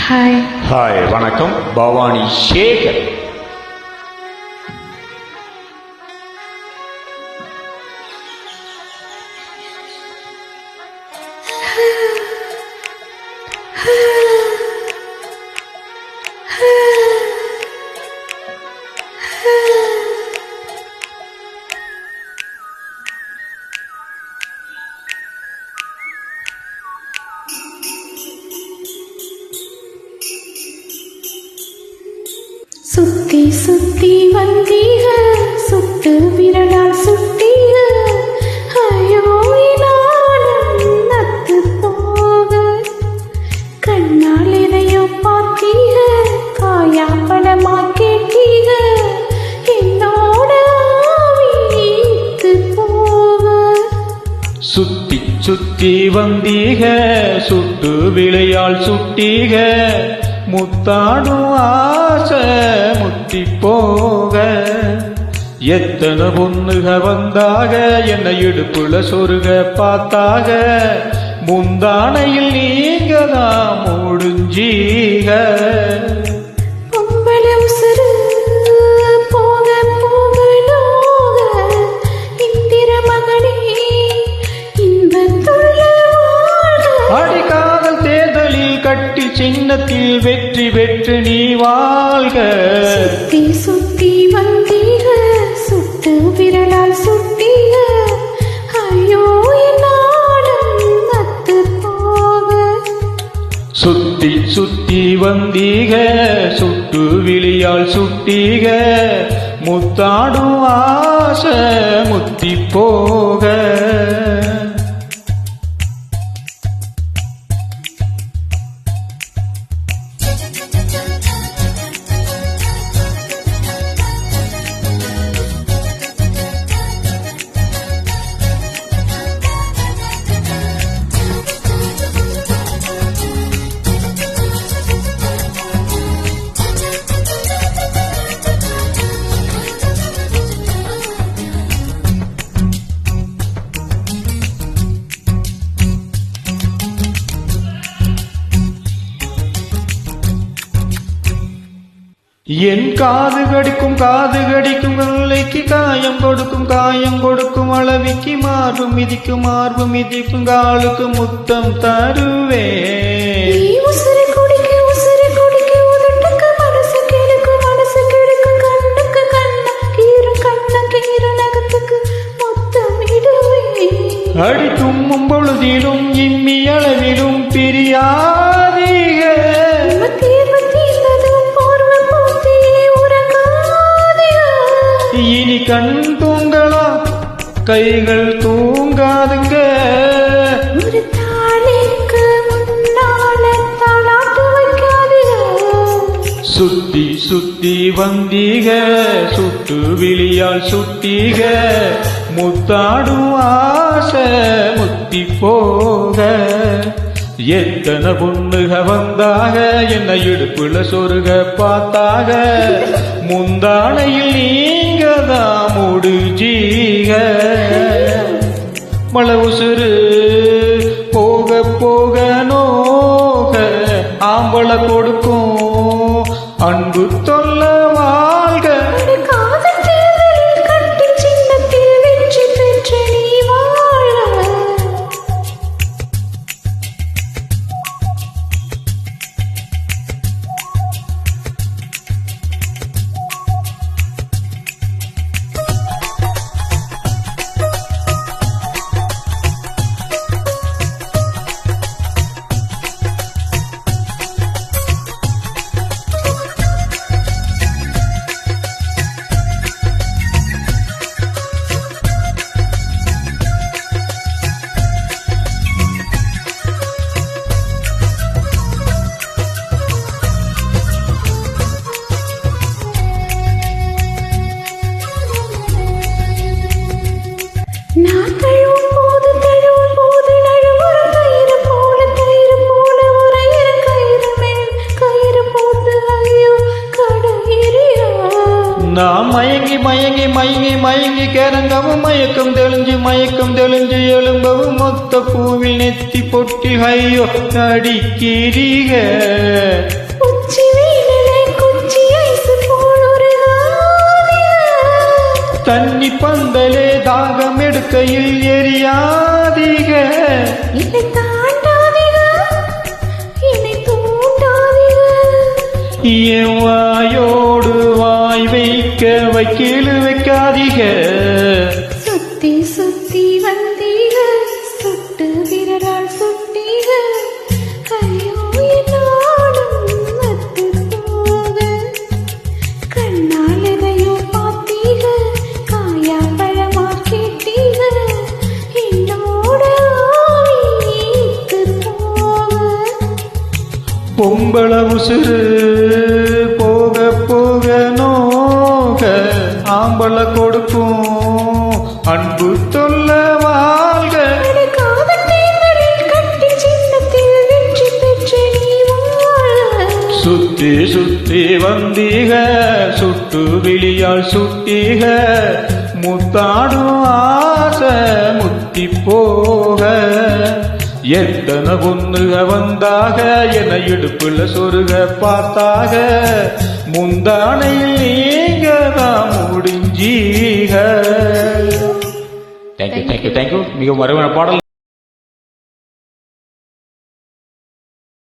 Hi. Hi, வணக்கம். பவானி சேகர். சுத்தி சுத்தி வந்தீக, சுட்டு விரலால் சுட்டீக, ஐயோ நானும் நத்து போக, கண்ணால் எதையோ பார்த்தீக, காயா பழமா கேட்டீக, என்னோட ஆவித்து போக. சுத்தி சுத்தி வந்தீக, சுட்டு விளையால் சுட்டீக, முத்தாடும் ஆசை முத்தி போக, எத்தனை பொண்ணுக வந்தாக, என்னை இடுப்புல சொருக பார்த்தாக, முந்தானையில் நீங்க தான் முடிஞ்சீக. பொம்பளை உசுரு போக போக நோக, இந்திர மகனே இன்பத்துள்ள வாழ்க. அடிக்காதல் தேர்தலில் கட்டி சின்னத்தில் வெற்றி பெற்று நீ வாழ்க. சுத்தி சுத்தி வந்தீக, சுட்டு விரலால் சுட்டீக, ஐயோ நாடும் நத்து போக. சுத்தி சுத்தி வந்தீக, சுட்டு விழியால் சுட்டீக, முத்தாடும் ஆசை முத்தி போக. என் காது கடிக்கும் வெள்ளைக்கு காயம் கொடுக்கும் அளவிக்கு மார்பு மிதிக்கும் காலுக்கு முத்தம் தருவே. நீ உசுரை குடிக்க உதட்டுக்கு மனசு கெடுக்கும் கண்ணுக்கு கீர நகத்துக்கு மொத்தம் இடுவே. அடி தும்மும் பொழுதிலும் இம்மி அளவிலும் பிரியாதீக. இனி கண் தூங்கலாம், கைகள் தூங்காதுங்க. ஒரு தாளைக்கு முன்னால தாளாட்டு வைக்காதீங்க. சுத்தி சுத்தி வந்தீக, சுட்டு விழியால் சுட்டீக, முத்தாடும் ஆசை முத்தி போக, எத்தனை பொண்ணுக வந்தாக, என்னை இடுப்புல சொருக பார்த்தாக, முந்தானையில் நீங்க தான் முடிஞ்சீக. மழை உசுறு போக போக நோக, ஆம்பளை கொடுக்கும் அன்பு தொல்ல வாழ்க. கட்டி சின்னத்தில் வெற்றி பெற்ற நீ வாழ. நான் தழுவும் போது நழுவுற கயிறு போல உரையிற கயிறு மேல் கயிறு போட்டு ஐயோ கடையிறியா. நான் மயங்கி மயங்கி மயங்கி மயங்கி கிறங்கவும் மயக்கம் தெளிஞ்சு எழும்பவும் மொத்த பூவில் நெத்தி பொட்டி ஐயோ நடிக்கிறீக. உச்சி வெயிலிலே குச்சி ஐசு போல் உருகாதீக. தண்ணி பந்தலே தாகம் எடுக்கையில் எரியாதீக. என்னை தாண்டாதீக, என்னை தூண்டாதீக. என் வாயோடு வாய் வைக்க வைக்கீழு வைக்காதீக. சுத்தி சுத்தி வந்தீக, சுட்டு விரலால் சுட்டீக. ஐயோ என்னாலும் மத்து போக. கண்ணால் எதையோ பார்த்தீக, காயா பழமா கேட்டீக. என்னோட ஆவித்து போக. பொம்பள உசுறு போக போக நோக ஆம்பள கொடுக்கும் அன்பு தொல்ல வாழ்க. அடக்காத தேர்தலில் கட்டி சின்னத்தில் வெற்றி பெற்ற நீ வாழ. சுத்தி சுத்தி வந்தீக சுட்டு விழியால் சுட்டீக. முத்தாடும் ஆசை முத்தி போக. எத்தனை பொண்ணுக வந்தாக என இடுப்புல சொருக பார்த்தாக. முந்தானையில் நீங்க தான் முடிஞ்சீக. தேங்க்யூ மிக மறுவன பாடல்.